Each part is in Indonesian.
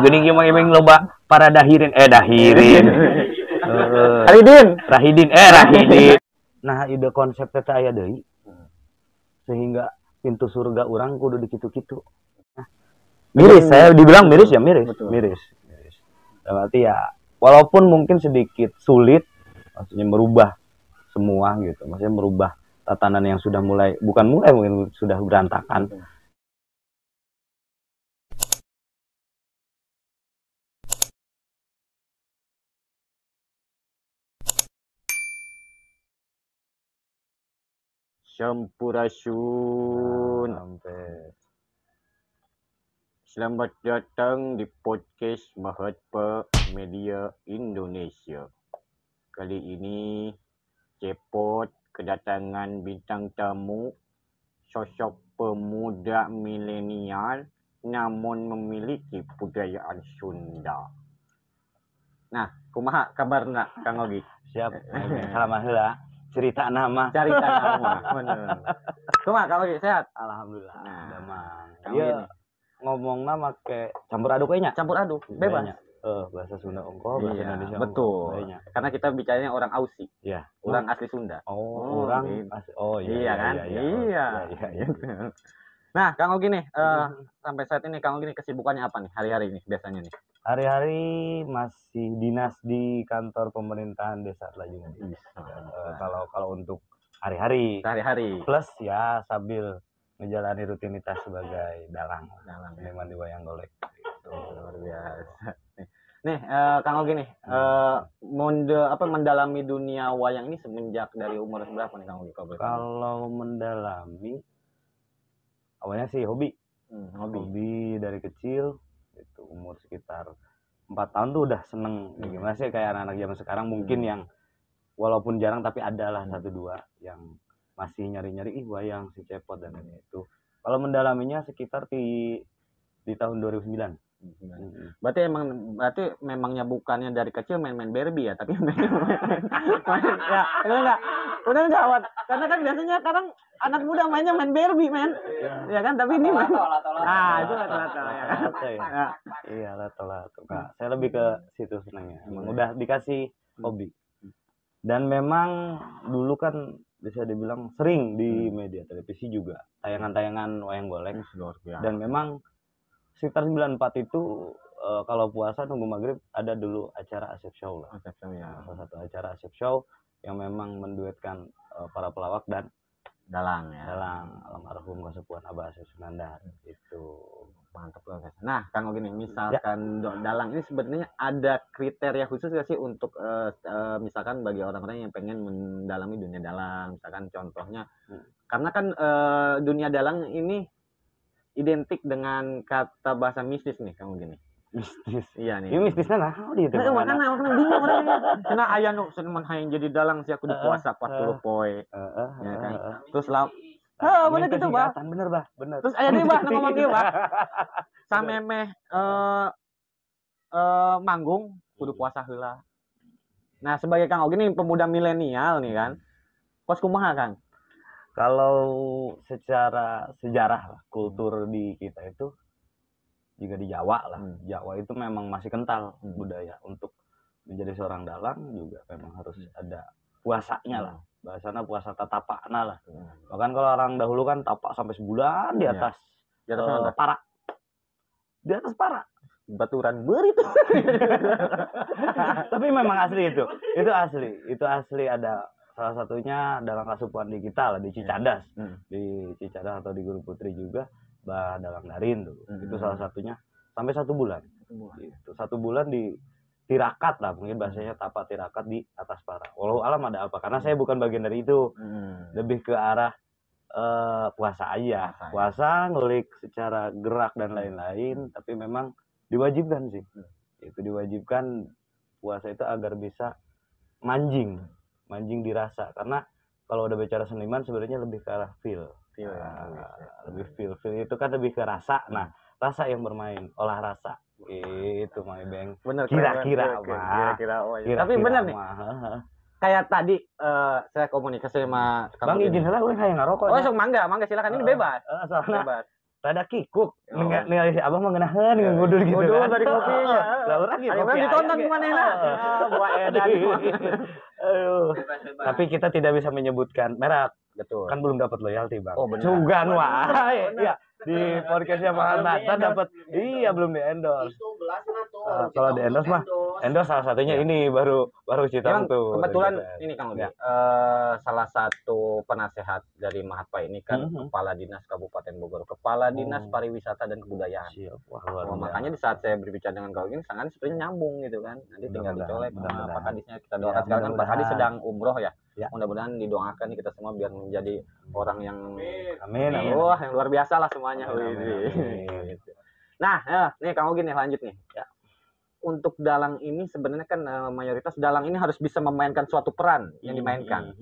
Geuning ieu mah emang loba para dahirin. Rahidin. Nah, ide konsep teh aya deui. Sehingga pintu surga orang kudu di kitu-kitu. Nah, miris, saya dibilang miris ya miris. Betul. Miris. Berarti ya walaupun mungkin sedikit sulit maksudnya merubah semua gitu. Maksudnya merubah tatanan yang sudah mungkin sudah berantakan. Sampurasun. Selamat datang di podcast Mahatma Media Indonesia. Kali ini Cepot kedatangan bintang tamu, sosok pemuda milenial namun memiliki budayaan Sunda. Nah, kumaha kabarna Kang Ogi? Siap. Selamat heula. Cerita nama. Bener. Kumaha Kang Ogi, sehat? Alhamdulillah. Nah, damang. Kang Iya. Ogi Ngomongna make campur aduk we nya. campur aduk, bebas. Bahasa Sunda ongko, bahasa Indonesia betul. ongko. Karena kita bicaranya orang Aussie. Iya. Orang asli Sunda. Orang asli. Oh iya. Iya kan? Iya. Nah, Kang Ogi nih, sampai saat ini Kang Ogi nih kesibukannya apa nih hari-hari ini biasanya nih? Hari-hari masih dinas di kantor pemerintahan Desa Lajungan. Kalau untuk hari-hari. Sehari-hari. Plus ya sambil menjalani rutinitas sebagai dalang seniman di wayang golek. Gitu. Luar biasa. Nih, Kang Ogi nih, mendalami dunia wayang ini semenjak dari umur berapa nih Kang Ogi? Kalau mendalami awalnya sih hobi. Hobi dari kecil itu umur sekitar 4 tahun tuh udah seneng. Gimana sih kayak anak-anak zaman sekarang mungkin yang walaupun jarang tapi ada lah 1-2 yang masih nyari-nyari wayang si Cepot dan ini itu. Kalau mendalaminya sekitar di tahun 2009. Berarti memangnya bukannya dari kecil main-main Barbie ya, tapi main ya, udah enggak Wat. Karena kan biasanya sekarang anak muda mainnya main Barbie, men. Ya kan, tapi ini main. Itu lato-lato ya kan. Iya, lato-lato. Saya lebih ke situ senangnya. Emang udah dikasih hobi. Dan memang dulu kan bisa dibilang sering di media televisi juga tayangan-tayangan wayang golek. Dan memang sekitar 94 itu kalau puasa nunggu maghrib ada dulu acara Asep Show lah. Salah satu acara Asep Show yang memang menduetkan para pelawak dan dalang almarhum Kasepuhan Abah Asep Sunandar itu. Mantap banget. Nah, Kang Ogi nih, misalkan dalang ini sebenarnya ada kriteria khusus nggak sih untuk misalkan bagi orang-orang yang pengen mendalami dunia dalang, misalkan contohnya, karena kan dunia dalang ini identik dengan kata bahasa mistis nih, Kang Ogi nih. Mistis. Iya nih. Ini mistisnya nah gitu. Makanya orang bingung orangnya. Karena aya nu seneng hayang jadi dalang sih aku dipuasa 40 poe. Ya kan. Terus bener gitu, Bah. Bener, Bah. Bener. Terus aya deui, Bah, ngomong ieu, Bah. Samemeh manggung kudu puasa heula. Nah, sebagai Kang Ogi nih pemuda milenial nih kan. Kos kumaha, Kang? Kalau secara sejarah kultur di kita itu juga di Jawa lah. Jawa itu memang masih kental budaya untuk menjadi seorang dalang juga memang harus ada puasanya lah. Bahasanya puasa tatapana lah. Bahkan kalau orang dahulu kan tapak sampai sebulan di atas para. Di atas para. Baturan berit. Tapi memang asli itu. Itu asli ada salah satunya dalam Kasepuhan di kita lah di Cicadas. Di Cicadas atau di Guru Putri juga Bah Dalang Darin tuh. Itu salah satunya sampai 1 bulan. Gitu. 1 bulan di tirakat lah, mungkin bahasanya tapak tirakat di atas para. Walau alam ada apa? Karena saya bukan bagian dari itu. Lebih ke arah puasa aja. Puasa ngulik secara gerak dan lain-lain, tapi memang diwajibkan sih. Itu diwajibkan puasa itu agar bisa manjing dirasa. Karena kalau udah bicara seniman sebenarnya lebih ke arah feel lebih feel itu kan lebih ke rasa. Nah, rasa yang bermain, olah rasa. Itu Mang Ibeng. Kira-kira. Tapi benar nih. Kayak tadi saya komunikasi sama Bang izin heula urang hayang ngarokok. Oh, sok mangga silakan ini bebas. Bebas. rada kikuk. Ningali si Abah mah ngeunaheun ngudul gitu. Ngudul dari kopinya. Lah urang gitu. Ayo ditonton gimana ya? Buah edan. Aduh. Tapi kita tidak bisa menyebutkan merek. Betul. Kan belum dapat loyalty, Bang. Oh, benar. Sugan wae. Iya, di podcastnya Bang Nata dapat belum di-endorse. Kalau di-endorse mah endorse salah satunya ini baru Citang tuh. Kebetulan ini Kang Obi, salah satu penasehat dari Mahatpa ini kan Kepala Dinas Kabupaten Bogor, Kepala Dinas Pariwisata dan Kebudayaan. Makanya di saat saya berbicara dengan kau ini sangat sepertinya nyambung gitu kan. Nanti tinggal dicolek apakah hadisnya kita doakan sekarang kan Pak Hadis sedang umroh ya. Mudah-mudahan didoakan nih kita semua biar menjadi orang yang amin. Wah, yang luar biasa lah semuanya. Nah, nih Kang Ogi nih lanjut nih. Ya. Untuk dalang ini sebenarnya kan mayoritas dalang ini harus bisa memainkan suatu peran yang dimainkan.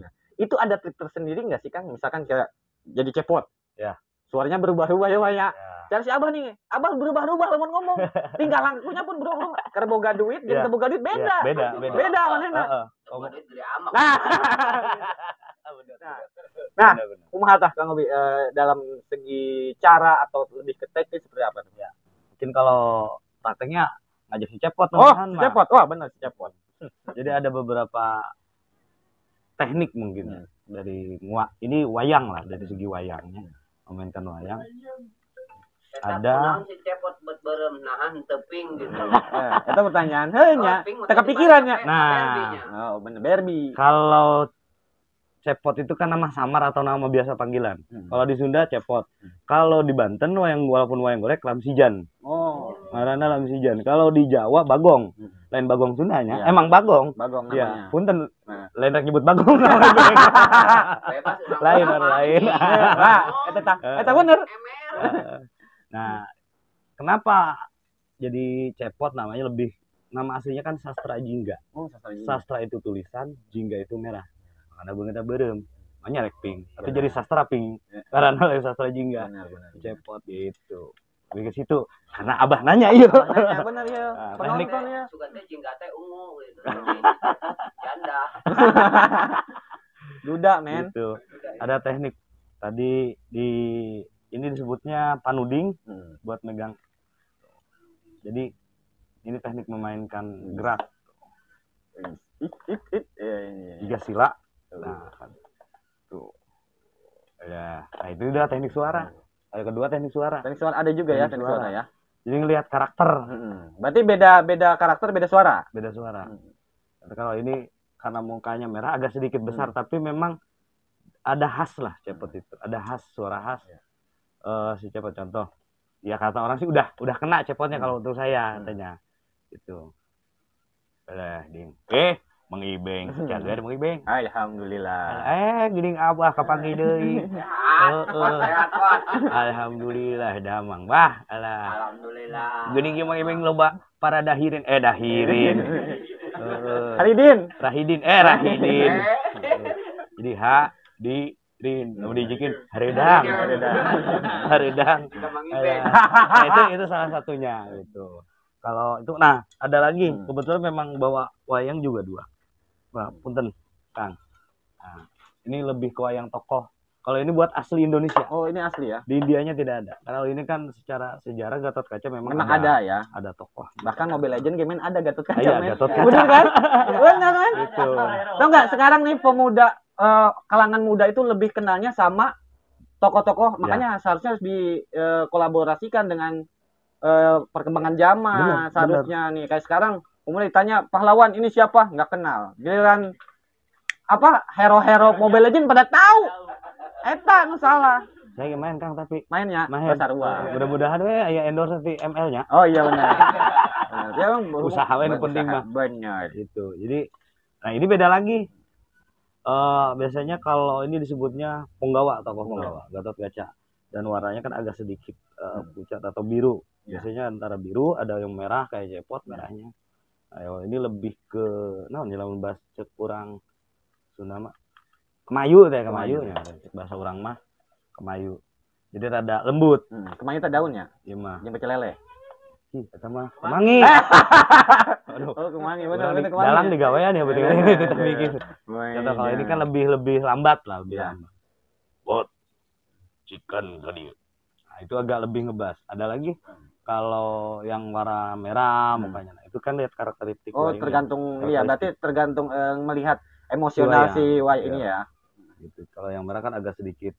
Nah, itu ada trik tersendiri nggak sih Kang? Misalkan kayak jadi cepot. Ya. Suaranya berubah-ubah ya banyak. Cari si Abah nih. Abah berubah-ubah lamun ngomong. Tinggal langkunya pun berubah. Karena boga duit, jadi boga duit beda. Beda mana? Nah, kumaha tah Kang Obi dalam segi cara atau lebih ke teknis seperti apa? Ya. Mungkin kalau prakteknya ngajak si cepot. Cepot. Wah, benar si cepot. Jadi ada beberapa teknik mungkin dari ini wayang lah, dari segi wayangnya. Memainkan wayang. Ada si cepot buat berem nahan teping gitu. Itu pertanyaan heunya, teu kepikirannya. Nah, bener Barbie. Kalau cepot itu kan nama samar atau nama biasa panggilan. Kalau di Sunda cepot. Kalau di Banten walaupun wayang golek lamsijan. Ngaranna lamsijan. Kalau di Jawa bagong. Lain bagong Sundanya. Ya. Emang bagong. Bagong Ya. namanya. Punten lain rek nyebut bagong. lain. Nah, eta bener. Nah, kenapa jadi cepot namanya nama aslinya kan sastra jingga. Sastra itu tulisan, jingga itu merah. Karena beungeutna beureum, makanya rek pink. Tapi jadi sastra pink. Karena lain sastra jingga. Benar. Cepot gitu. Lebih ke situ. Karena Abah nanya ieu. Benar ya. Penontonnya suka teh jingga teh ungu gitu. Janda. Duda, men. Gitu. Ada teknik. Tadi ini disebutnya panuding buat megang. Jadi ini teknik memainkan gerak. Tiga sila. Nah, tuh. Ya, nah itu udah teknik suara. Ada kedua teknik suara. Teknik suara ada juga ya teknik suara ya. Jadi ngelihat karakter. Berarti beda karakter, beda suara. Beda suara. Tapi kalau ini karena mukanya merah agak sedikit besar, tapi memang ada khas lah cepot itu. Ada khas suara khas. Si cepot contoh. Ya kata orang sih udah kena cepotnya kalau untuk saya katanya. Gitu. Ding. Mang Ibeng, jaga Mang Ibeng. Alhamdulillah. Geuning Abah kapanggih deui. Alhamdulillah damang. Bah, Alhamdulillah. Geuning ieu Mang Ibeng loba para dahirin. Rahidin. Jadi rin, mau dijikin haredang. Nah, itu salah satunya gitu. Kalau itu, nah ada lagi kebetulan memang bawa wayang juga dua. Nah, punten Kang. Nah, ini lebih ke wayang tokoh. Kalau ini buat asli Indonesia. Oh, ini asli ya? Di Indianya tidak ada. Kalau ini kan secara sejarah Gatot Kaca memang ada ya. Ada tokoh. Bahkan Mobile Legends game ada Gatot Kaca. Iya, Gatot Kaca. Benar kan? Benar kan? Gitu. Tahu nggak sekarang nih pemuda kalangan muda itu lebih kenalnya sama tokoh-tokoh. Makanya seharusnya harus dikolaborasikan dengan perkembangan zaman. Seharusnya nih kayak sekarang umumnya ditanya pahlawan ini siapa, nggak kenal. Giliran hero-hero Mobile Legends pada tahu. Eta nu salah. Saya main Kang tapi mainnya sarua. Mudah-mudahan we aya endorse di ML-nya. Oh iya benar. Ya bang, usaha we nu penting mah. Benar. Gitu. Jadi nah ini beda lagi. Biasanya kalau ini disebutnya punggawa, tokoh punggawa, Gatot Kaca. Dan warnanya kan agak sedikit pucat atau biru. Biasanya antara biru, ada yang merah kayak cepot merahnya. Ayo ini lebih ke lamun bahasa kurang Sunda mah kemayu teh, kemayunya bahasa orang mah kemayu. Jadi rada lembut. Kemayu teh daunnya. Iya mah. Jeung pecel lele. Eta mah kemangi. Aduh. Oh, kemangi bener kemangi. Dalam digawean ya betul itu tapi gitu. Kalau ini kan lebih lambat lah, lebih lambat. Bot chicken tadi. Nah, itu agak lebih ngebas. Ada lagi kalau yang warna merah mukanya. Nah, itu kan lihat karakteristik Oh, wayangnya. tergantung iya berarti tergantung melihat emosional wayang. si wayang ini ya. Gitu. Kalau yang merah kan agak sedikit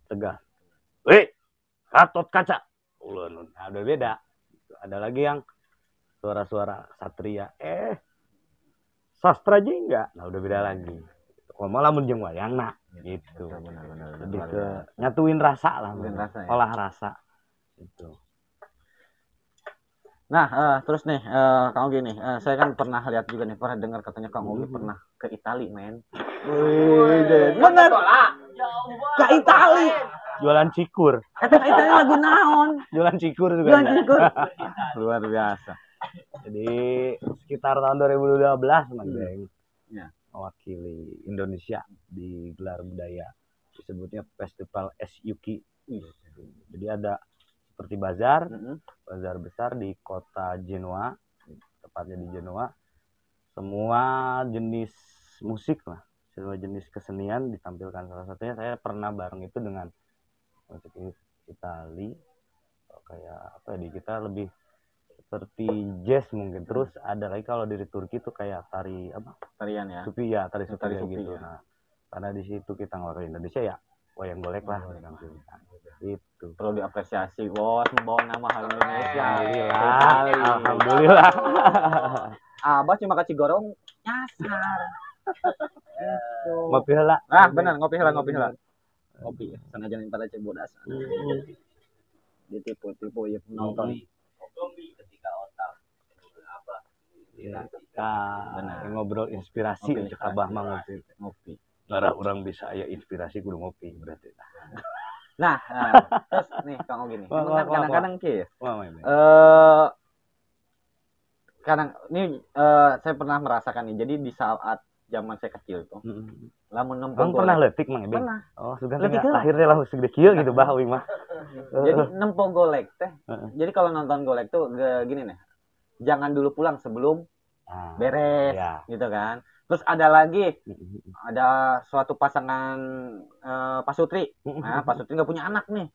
tegas. Weh, Gatot Kaca. Nah, udah beda. Ada lagi yang suara-suara satria. Sastra Jingga. Nah, udah beda lagi. Kalau malah menjeng wayang nak gitu. Benar. Lebih ke nyatuin rasa lah. Nyatuin rasa, ya. Olah rasa. Gitu. Nah, terus nih, Kang Ogi nih, saya kan pernah lihat juga nih, pernah dengar katanya Kang Ogi pernah ke Itali, men. Wih, bener. Ke Itali. Jualan cikur. Eta Itali lagu naon? Jualan cikur juga. Jualan cikur. Luar biasa. Jadi sekitar tahun 2012 Mang Geng. Ya. Mewakili Indonesia di gelar budaya disebutnya Festival SUK. Jadi ada seperti bazar besar di kota Genoa, tepatnya di Genoa. Semua jenis musik lah, semua jenis kesenian ditampilkan. Salah satunya saya pernah bareng itu dengan musik Itali, kayak apa ya, di kita lebih seperti jazz mungkin. Terus ada lagi kalau di Turki itu kayak Tarian ya. Sufi ya, tari Sufi gitu. Ya. Nah, karena di situ kita ngelakuin Indonesia ya, wayang golek lah. Itu perlu diapresiasi, bos, membawa nama hal Indonesia. Alhamdulillah. Abah cuma kasih gorong nyasar. Ngopi heula. Benar, ngopi heula. Ngopi ya, sanajan pada cebodas. Ditipu-tipu ya penonton. Ketika otak apa? Ya, ngobrol inspirasi untuk Abah mah ngopi. Lara orang bisa ya inspirasi kudu ngopi berarti. Nah, terus nih Kang Ogi nih. Kadang-kadang ki. Kadang ini saya pernah merasakan nih. Jadi di saat zaman saya kecil tuh. Lamun nempong pernah leutik Mang Ebeng? Pernah. Oh, sugan akhirnya langsung segede kieu gitu bah uing mah. Jadi nempong golek teh. Jadi kalau nonton golek tuh gini nih. Jangan dulu pulang sebelum beres gitu kan. Terus ada lagi, ada suatu pasangan Pak Sutri. Nah, Pak Sutri nggak punya anak nih.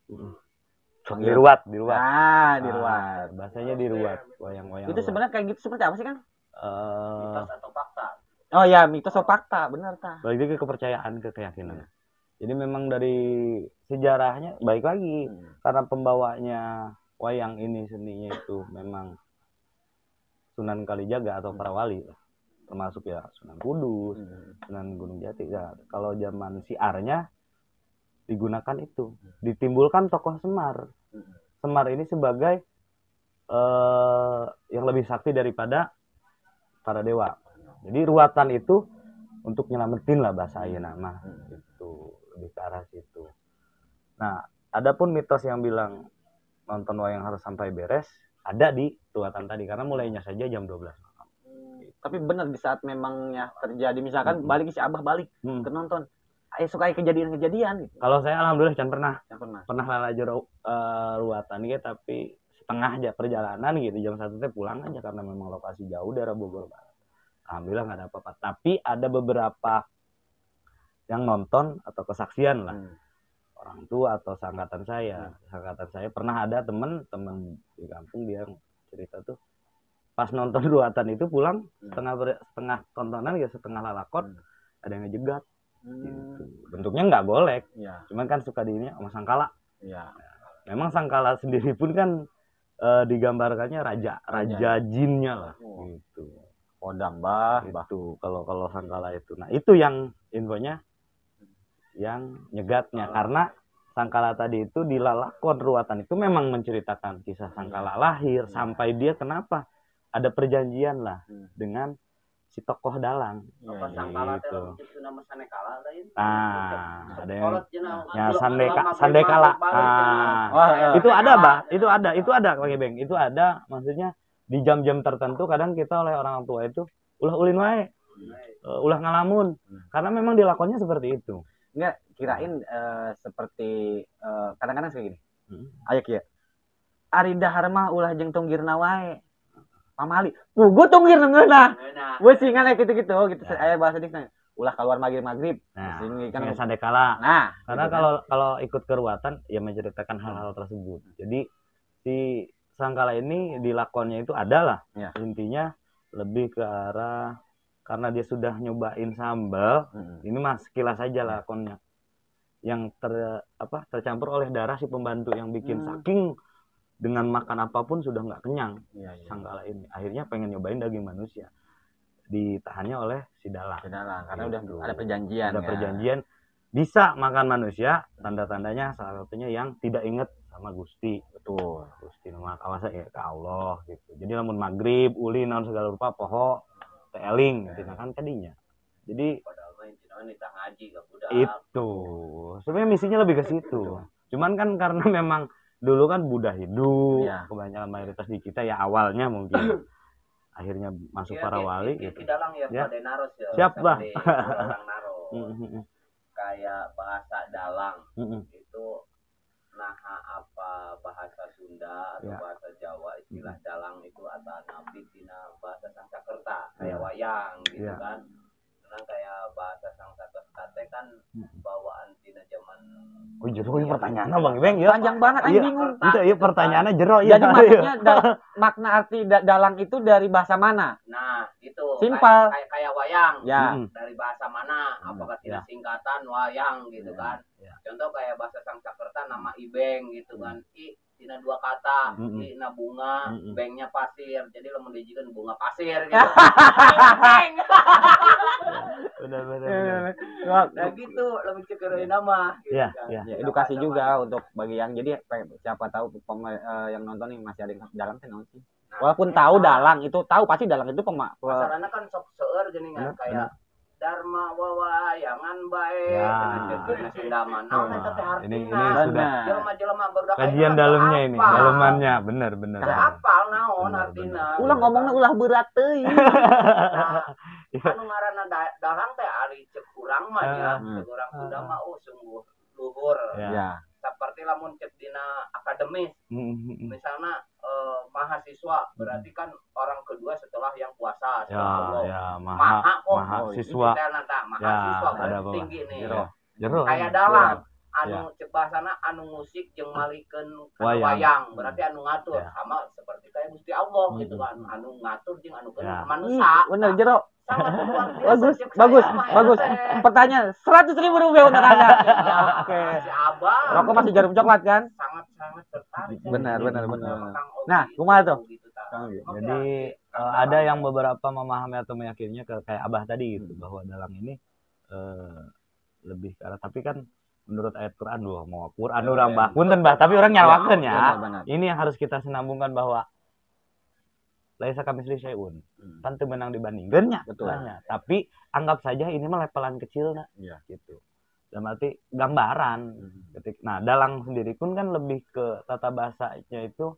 Diruat. Nah, diruat. Bahasanya diruat. Wayang-wayang. Itu sebenarnya kayak gitu seperti apa sih, Kang? Mitos atau fakta? Oh ya, mitos atau fakta, benar ta? Balik lagi ke kepercayaan, ke keyakinan. Jadi memang dari sejarahnya baik lagi, karena pembawanya wayang ini seninya itu memang Sunan Kalijaga atau para wali. Termasuk ya Sunan Kudus, Sunan Gunung Jati. Ya, kalau zaman siarnya digunakan itu, ditimbulkan tokoh Semar. Semar ini sebagai yang lebih sakti daripada para dewa. Jadi ruatan itu untuk nyelamatin lah bahasa ayeuna mah. Itu lebih ke arah situ. Nah, adapun mitos yang bilang nonton wayang harus sampai beres ada di ruatan tadi karena mulainya saja jam 12. Tapi benar di saat memangnya terjadi misalkan balik si Abah balik ke nonton suka kejadian-kejadian gitu. Kalau saya alhamdulillah jangan pernah lalajur ruatan gitu, tapi setengah aja perjalanan gitu jam 1 teh pulang aja karena memang lokasi jauh daerah Bogor Barat. Alhamdulillah nggak ada apa-apa, tapi ada beberapa yang nonton atau kesaksian lah orang tua atau sangkatan saya pernah ada teman di kampung dia cerita tuh pas nonton ruatan itu pulang setengah tontonan ya setengah lalakot ada yang ngejegat gitu. Bentuknya nggak golek cuman kan suka di ini sama sangkala memang sangkala sendiri pun kan digambarkannya raja jinnya lah gitu kodam bah itu kalau sangkala itu. Nah itu yang infonya yang nyegatnya karena sangkala tadi itu di lalakon ruatan itu memang menceritakan kisah sangkala lahir sampai dia kenapa ada perjanjian lah dengan si tokoh dalang gitu. Nah ada yang sandekala itu ada Kang Ebeng, itu ada maksudnya di jam-jam tertentu kadang kita oleh orang tua itu ulah ulin wae ulah ngalamun karena memang dilakonnya seperti itu. Enggak kirain seperti kadang-kadang kayak gini. Aya kieu. Ari dahar mah ulah jeung tunggirna wae. Pamali. Gua tunggirna ngeunah. We singan gitu aya bahasa dikna. ulah keluar maghrib. Nah, Sini kan kan sadekala. nah, Karena gitu kan. kalau ikut keruatan ya menceritakan hal-hal tersebut. Jadi si sangkala ini di lakonnya itu adalah Ya. intinya lebih ke arah karena dia sudah nyobain sambal. Ini mas sekilas saja lakonnya yang tercampur oleh darah si pembantu yang bikin saking dengan makan apapun sudah nggak kenyang. Sangkala ini akhirnya pengen nyobain daging manusia, ditahannya oleh si dalang karena udah Gitu. ada perjanjian. Ada perjanjian bisa makan manusia, tanda-tandanya salah satunya yang tidak inget sama Gusti. Betul. Gusti nama kawasa ya ke Allah gitu. Jadi lamun maghrib, uli naon segala rupa poho teeling gitu kan kadinya. Jadi Padahal mah intinya nitah ngaji ke budak. itu sebenarnya misinya lebih ke situ. Cuman kan karena memang dulu kan Buddha hidup, kebanyakan mayoritas di kita ya awalnya mungkin akhirnya masuk para wali gitu. Dalang ya, Ya. pada naros ya. Siap, Bah. Orang naros. Kayak bahasa dalang itu apa bahasa Sunda atau bahasa Jawa istilah dalang itu ada nabi tina bahasa Sanskerta kayak wayang gitu kan. Karena kayak bahasa Sanskerta kan bawaan tina zaman. Oh jero ini pertanyaannya Bang Ibeng ya. Panjang banget aing bingung. Itu iya pertanyaannya jero ya. Jadi maksudnya makna arti dalang itu dari bahasa mana? Nah, itu Simpel. kayak wayang. Ya. Dari bahasa mana? Apakah tidak singkatan wayang gitu kan? Contoh kayak bahasa Sanskerta nama Ibeng gitu kan. I tina dua kata, I na bunga, bengnya pasir. Jadi lamun dijieun bunga pasir gitu. Beng. Benar. Nah gitu, lamun cekereun nama gitu Iya, kan. iya. Ya, edukasi juga untuk bagi yang jadi siapa tahu yang nonton nih masih ada yang dalang teh naon sih. Walaupun tahu dalang itu pasti dalang itu masalahnya kan sok seueur geuning kan kayak Dharma wawayangan bae dengan Sunda mah. Naon eta teh Ini artina? sudah Jelema-jelema barudak kajian dalamnya ini, dalamannya benar. Apal naon artina? ulah ngomongnya ulah berat teuing. Anu ngaranna dalang teh ari ceuk urang mah ya, ceuk urang Sunda mah sungguh luhur. Ya. Seperti lamun ceuk dina akademis. Misalnya mahasiswa berarti kan orang kedua setelah yang puasa ya mahasiswa mahasiswa ada berarti tinggi nih jero kayak dalang anu cek bahasana anu musik jeung malikeun wayang berarti anu ngatur sama seperti kayak Gusti Allah gitu kan anu ngatur jeung anu manusia bener jero sangat luar biasa bagus pertanyaan 100.000 rupiah untuk Anda. Oke. Si Abah Rokok masih jarum coklat kan? sangat tertarik. Benar. Nah, kumaha tuh? Jadi ada yang beberapa memahami atau meyakininya kayak Abah tadi gitu bahwa dalang ini lebih ke arah tapi kan menurut ayat Quran mau Quran orang Bah punten Bah tapi orang nyalawakeun ya. Ini yang harus kita senambungkan bahwa laisa kamitsli syai'un. Kan teu menang dibandingkeunnya. Betul. Tapi anggap saja ini mah levelan kecilna gitu. Dalam arti gambaran. Nah, dalang sendiri pun kan lebih ke tata bahasanya itu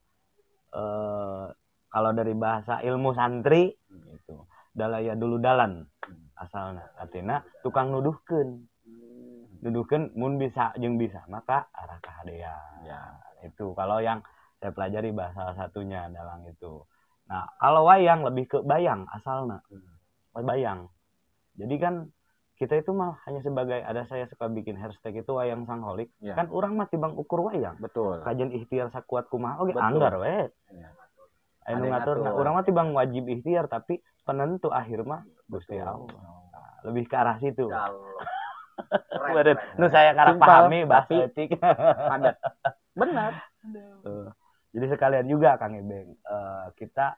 kalau dari bahasa ilmu santri gitu. Dalaya dulu dalan asalnya. Artinya tukang nuduhkeun. Nuduhkeun mun bisa jeung bisa maka arah kahadean. Ya, itu kalau yang saya pelajari bahasa satunya dalang itu. Nah, kalau wayang lebih ke bayang asalnya. Bayang. Jadi kan kita itu mah hanya sebagai saya suka bikin hashtag itu wayang sangholik. Kan orang mah tibang ukur wayang. Betul. Kajian ikhtiar sakuat kumaha oge anggar we. Anu ngatur urang mah tibang wajib ikhtiar tapi penentu akhir mah Gusti Allah. Lebih ke arah situ. Nu saya karang pahami bahasa etik. Padat. Benar. Jadi sekalian juga Kang Ibeng, kita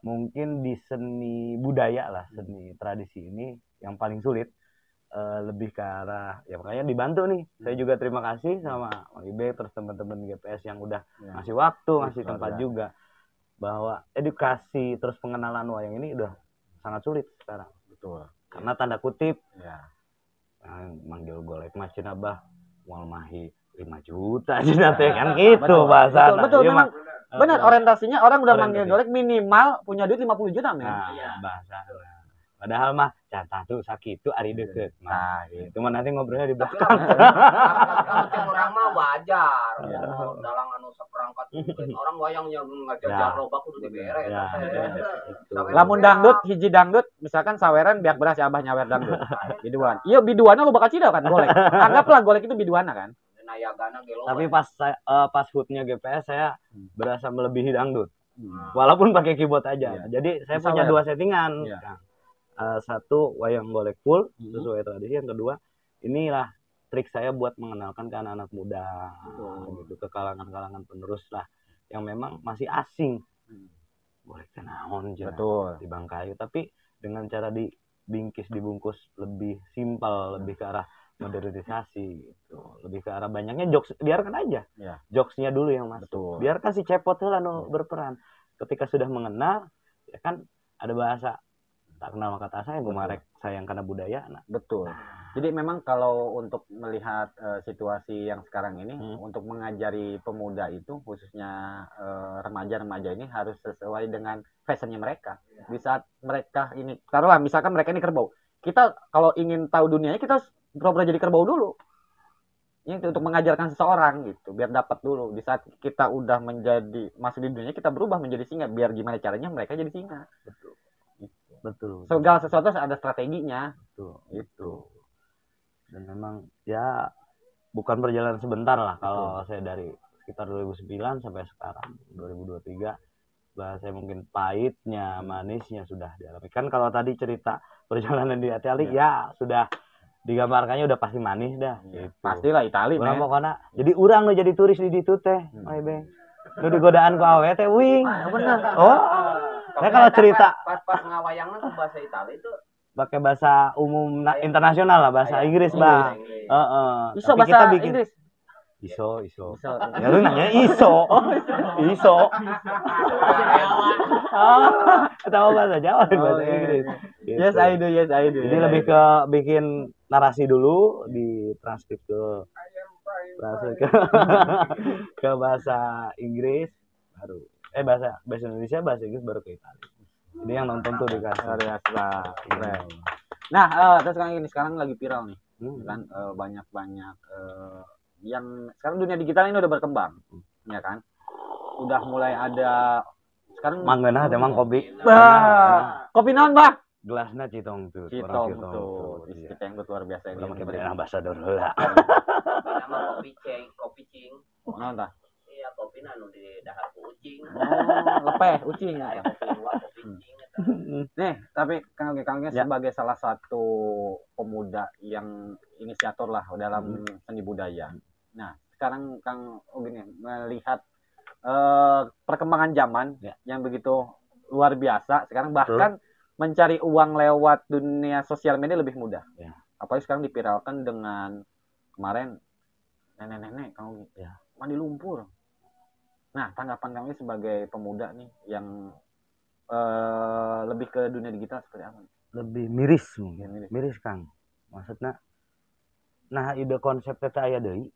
mungkin di seni budaya lah, seni tradisi ini yang paling sulit lebih ke arah ya makanya dibantu nih. Saya juga terima kasih sama Kang Ibeng terus teman-teman GPS yang udah ngasih waktu, ngasih tempat juga bahwa edukasi terus pengenalan wayang ini udah sangat sulit sekarang. Betul. Karena tanda kutip manggil golek mah cenah Bah moal mahi 5 juta cenah teh kan gitu bahasa. Betul memang benar orientasinya orang udah manggil golek minimal punya duit 50 juta men. Nah, bahasa. Padahal mah catat tuh sakitu ari deukeut. Nah, itu mah nanti ngobrolnya di belakang. Kalau orang mah wajar. Dalang anu seperangkat orang wayangnya ngajajar loba kudu dibere lamun dangdut hiji dangdut misalkan saweran biak beras abah nyawer dangdut biduan iya biduana lo bakal cidau kan golek anggaplah golek itu biduana kan tapi pas hoodnya GPS saya berasa melebihi dangdut walaupun pakai keyboard aja jadi saya punya dua settingan satu wayang golek full sesuai tradisi yang kedua inilah trik saya buat mengenalkan ke anak-anak muda gitu ke kalangan-kalangan penerus lah yang memang masih asing boleh kenaon betul di Bangkayu tapi dengan cara dibungkus lebih simpel lebih ke arah modernisasi gitu lebih ke arah banyaknya jokes biarkan aja jokesnya dulu yang masuk biarkan si cepot lah berperan ketika sudah mengenal ya kan ada bahasa tak kenal maka tak sayang gumarek sayang karena budaya betul. Jadi memang kalau untuk melihat situasi yang sekarang ini untuk mengajari pemuda itu khususnya remaja-remaja ini harus sesuai dengan fashionnya mereka. Di saat mereka ini taruhlah misalkan mereka ini kerbau. Kita kalau ingin tahu dunianya kita harus pura-pura jadi kerbau dulu. Ini untuk mengajarkan seseorang gitu biar dapat dulu. Di saat kita udah menjadi masuk di dunia kita berubah menjadi singa biar gimana caranya mereka jadi singa. Betul. Segala sesuatu ada strateginya. Itu. Dan memang ya bukan perjalanan sebentar lah kalau saya dari sekitar 2009 sampai sekarang 2023 bahasa mungkin pahitnya manisnya sudah dialami kan kalau tadi cerita perjalanan di Itali ya sudah digambarkannya udah pasti manis dah gitu. Pastilah Itali men pokoknya jadi urang lo jadi turis di ditu teh beng lu digodaan ku awe teh wing bener saya kalau cerita pas ngawayangna ke bahasa Itali itu pakai bahasa umum internasional lah bahasa Inggris bang iso bahasa Inggris iso ya lu nanya iso tahu bahasa Jawa dan bahasa Inggris gitu. yes I do jadi lebih ke bikin narasi dulu ditranskrip ke bahasa Inggris baru bahasa Indonesia bahasa Inggris baru ke Italia. Jadi yang nonton tuh dikasih keren. Nah, terus sekarang lagi viral nih. Kan banyak yang sekarang dunia digital ini udah berkembang. Ya kan? Udah mulai ada sekarang manggana teh mang kopi. Kopi naon, Bah? Gelasna Citong tuh. Citong tuh. Citeng luar biasa ini. Pakai brand ambassador heula. Nama kopi cing. Naon tah? Iya, kopi anu di dahar kucing. Lepeh ucing. Kopi cing. Nih, tapi Kang sebagai salah satu pemuda yang inisiator lah dalam seni budaya. Nah, sekarang Kang gini melihat perkembangan zaman yang begitu luar biasa. Sekarang bahkan mencari uang lewat dunia sosial media lebih mudah. Apalagi sekarang dipiralkan dengan kemarin nenek-nenek Kang mandi lumpur. Nah, tanggapan kami sebagai pemuda nih yang lebih ke dunia digital seperti apa? Lebih miris mungkin. Miris Kang. Maksudnya nah ide konsep teh aya deui.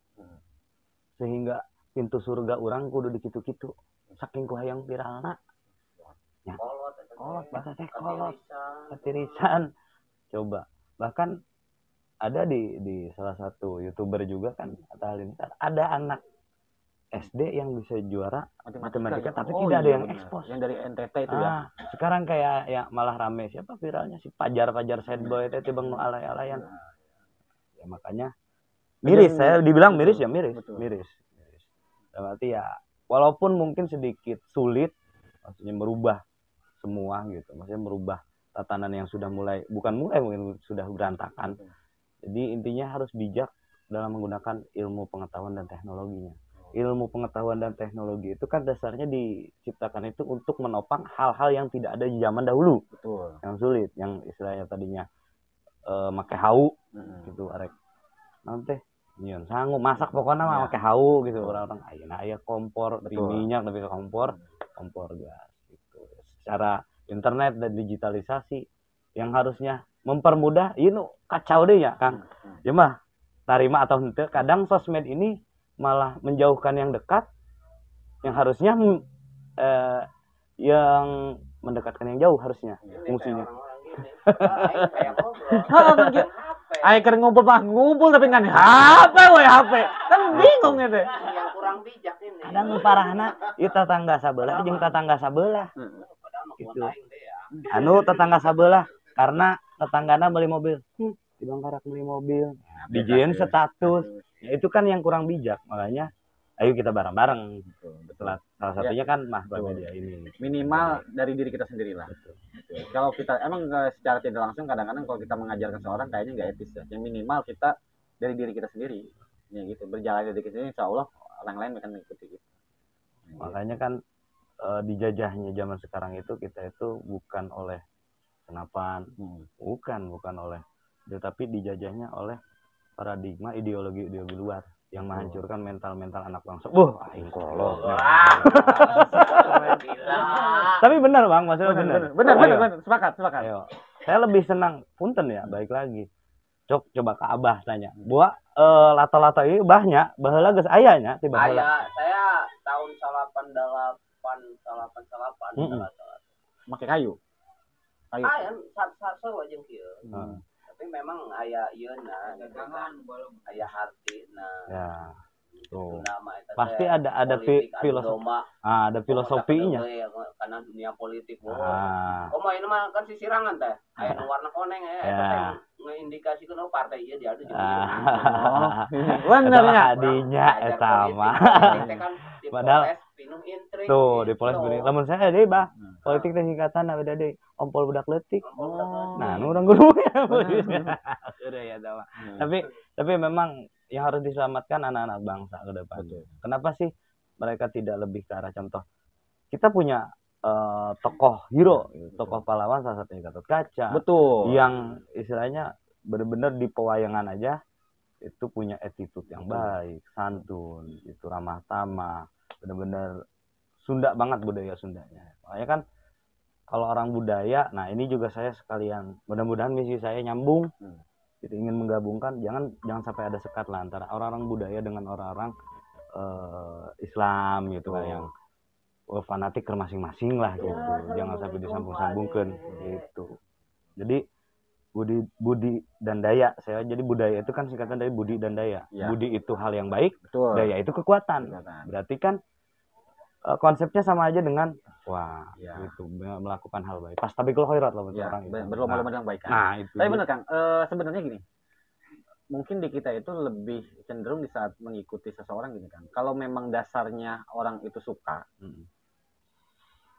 Sehingga pintu surga orang kudu dikitu-kitu. Saking ku hayang viralna. Ya. Kolot bahasa teh kolot. Satirisan. Coba. Bahkan ada di salah satu YouTuber juga kan ada anak SD yang bisa juara matematika tapi tidak ada yang ekspos. Yang dari NTT itu ya. Sekarang kayak ya malah rame siapa viralnya si Pajar sad boy teh bang nu alay-alayan. Ya makanya miris saya dibilang miris ya miris. Miris. Berarti ya walaupun mungkin sedikit sulit maksudnya merubah semua gitu. Maksudnya merubah tatanan yang sudah mungkin sudah berantakan. Jadi intinya harus bijak dalam menggunakan ilmu pengetahuan dan teknologinya. Ilmu pengetahuan dan teknologi itu kan dasarnya diciptakan itu untuk menopang hal-hal yang tidak ada di zaman dahulu. Betul. Yang sulit, yang istilahnya tadinya make hau gitu arek. Nanti nyeun sanggup masak pokoknya mah make hau gitu orang-orang aya kompor, minyak lebih ke kompor gas gitu. Secara internet dan digitalisasi yang harusnya mempermudah ini kacau deh ya Kang. Ya mah tarima atau henteu kadang sosmed ini malah menjauhkan yang dekat yang harusnya yang mendekatkan yang jauh harusnya fungsinya. Ayo ngumpul tapi kan HP kan bingung gitu. kurang bijak ini. Kadang parahna ieu tetangga sabelah jeung tetangga sabelah. Gitu. Anu tetangga sabelah karena tetanggana beli mobil. Di Bangkarak beli mobil. Dijieun status. Ya itu kan yang kurang bijak. Makanya ayo kita bareng-bareng. Salah satunya kan media ini. Minimal dari diri kita sendiri lah. Kalau kita emang secara tidak langsung kadang-kadang kalau kita mengajarkan seorang kayaknya nggak etis ya. Yang minimal kita dari diri kita sendiri. Ya gitu. Berjalan dari kita sendiri, insya Allah orang lain akan mengikuti kita. Makanya kan dijajahnya zaman sekarang itu kita itu bukan oleh senapan, bukan oleh, tetapi dijajahnya oleh paradigma ideologi luar yang menghancurkan mental anak bangsa. Aing kolot. Tapi benar Bang, maksudnya benar. Sepakat. Ayo. Saya lebih senang punten ya, baik lagi. Coba ke Abah tanya. Buat lata-lata ini bahnya, baheula geus aya nya ti baheula. Saya tahun 88. Pakai kayu. Aya satu jeung kieu. Tapi memang aya ieuna, aya hartina. Ya. Tuh. Pasti ada ada filosofinya. Karena dunia politik. Komo ini mah kan sisirangan teh. Aya nu warna koneng ya. Ngeindikasikeun partai ieu diadu jeung ieu. Bener nya. Adinya eta mah. Padahal pinuh intrik. Tuh, di Polres Bening. Lamun saya deui, Bah. Politik teh singkatan beda deui. Ompol budak leutik. Nah, nu urang gurunya. Udah ya sama. Tapi memang yang harus diselamatkan anak-anak bangsa ke depan. Kenapa sih mereka tidak lebih ke arah contoh? Kita punya tokoh hero, tokoh pahlawan salah satunya Gatot Kaca. Betul. Yang istilahnya benar-benar di pewayangan aja itu punya attitude yang baik, santun, itu ramah tamah, benar-benar Sunda banget budaya Sundanya. Makanya kan kalau orang budaya, nah ini juga saya sekalian, mudah-mudahan misi saya nyambung. Jadi ingin menggabungkan, jangan sampai ada sekat lah antara orang-orang budaya dengan orang-orang Islam gitu kan, yang fanatik ke masing-masing lah gitu. Jangan sampai disambung-sambungkan gitu. Jadi budi dan daya, saya jadi budaya itu kan singkatan dari budi dan daya. Budi itu hal yang baik, daya itu kekuatan. Berarti kan konsepnya sama aja dengan itu melakukan hal baik. Fastabiqul khairat loh orang itu. Berlomba-lomba yang baik kan. Nah, itu. Tapi benar Kang, sebenarnya gini. Mungkin di kita itu lebih cenderung di saat mengikuti seseorang gini kan. Kalau memang dasarnya orang itu suka,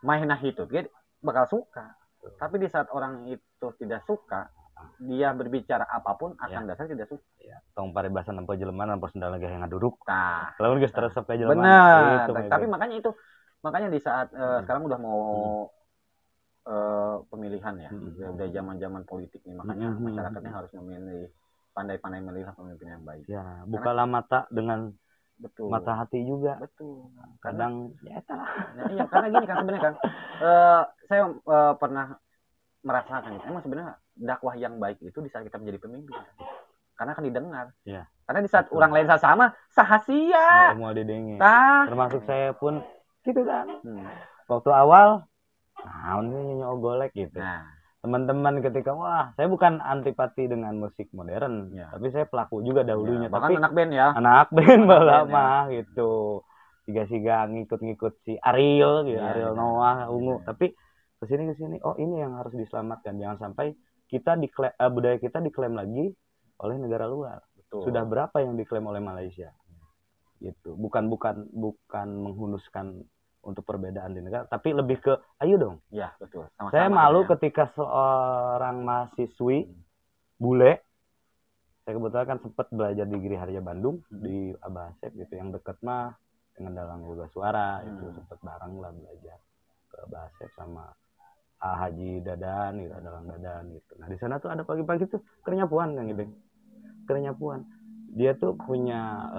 mainah itu dia bakal suka. Tapi di saat orang itu tidak suka, dia berbicara apapun akan dasar tidak suka. Tong paribasan nempo jelema nampo sendal lagi yang ngaduruk. Nah, lalu geus teresep ka jelema. Benar. Tapi makanya di saat sekarang udah mau pemilihan ya. Udah zaman-zaman politik nih, makanya masyarakatnya harus memilih, pandai-pandai memilih pemimpin yang baik. Ya, bukalah mata dengan mata hati juga. Betul. Kadang ya eta lah. Iya, karena gini kan sebenarnya kan saya pernah merasakan emang sebenarnya dakwah yang baik itu di saat kita menjadi pemimpin. Karena akan didengar. Ya. Karena di saat orang lain sama sahasia. Mau didengar. Nah. Termasuk saya pun gitu kan. Waktu awal, ini nyanyi golek gitu. Nah. Teman-teman ketika saya bukan antipati dengan musik modern, tapi saya pelaku juga dahulunya. Bahkan tapi anak band ya. Anak band bala mah gitu. Siga-siga ngikut-ngikut si Ariel gitu, Ariel Noah, Ungu. Tapi kesini ini yang harus diselamatkan. Jangan sampai kita budaya kita diklaim lagi oleh negara luar. Betul. Sudah berapa yang diklaim oleh Malaysia? Gitu. Bukan menghunuskan untuk perbedaan di negara, tapi lebih ke ayo dong. Ya, betul. Sama-sama saya malu ketika seorang mahasiswi bule, saya kebetulan kan sempat belajar di Giri Harja Bandung di Abah Asep gitu, yang dekat mah dengan Dalang Boga Suara, itu sempat bareng lah belajar ke Abah Asep sama Haji Dadan gitu, Dalang Dadan gitu. Nah, di sana tuh ada pagi-pagi tuh Kernyapuan Kang Ibeng. Kernyapuan. Dia tuh punya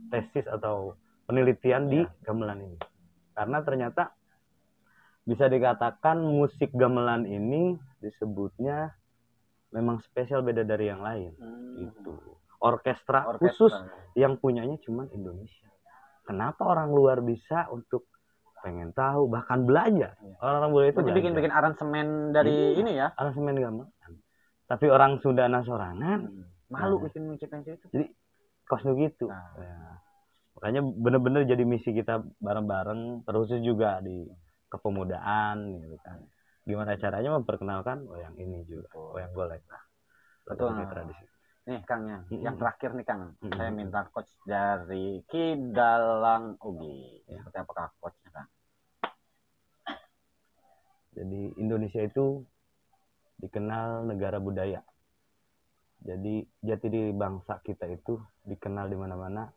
tesis atau penelitian di gamelan ini. Karena ternyata bisa dikatakan musik gamelan ini disebutnya memang spesial, beda dari yang lain. Itu orkestra khusus yang punyanya cuma Indonesia. Kenapa orang luar bisa untuk pengen tahu, bahkan belajar? Orang luar itu bikin aransemen dari ini ya, aransemen gamelan. Tapi orang Sunda sorangan malu bikin musik itu. Jadi kosnu gitu. Ya. Makanya bener-bener jadi misi kita bareng-bareng, terkhusus juga di kepemudaan gitu kan. Gimana caranya memperkenalkan wayang ini juga, wayang golek. Nah, betul. Tradisi. Nih Kang, yang terakhir nih Kang, saya minta coach dari Ki Dalang Ugi. Seperti apakah coachnya Kang? Jadi Indonesia itu dikenal negara budaya. Jadi jati diri bangsa kita itu dikenal di mana-mana,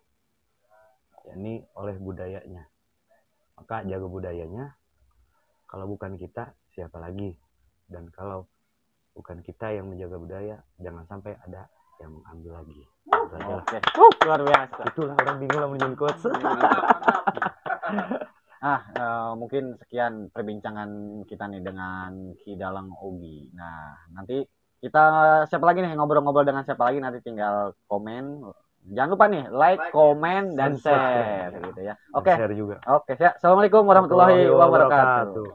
yakni oleh budayanya. Maka jaga budayanya. Kalau bukan kita, siapa lagi? Dan kalau bukan kita yang menjaga budaya, jangan sampai ada yang mengambil lagi. Oke, luar biasa. Itulah orang bingung lah menjadi coach. Mungkin sekian perbincangan kita nih dengan Ki Dalang Ugi. Nah, nanti kita siapa lagi nih ngobrol-ngobrol dengan siapa lagi, nanti tinggal komen. Jangan lupa nih like, komen dan share gitu ya. Oke. Share juga. Oke, ya. Assalamualaikum warahmatullahi wabarakatuh.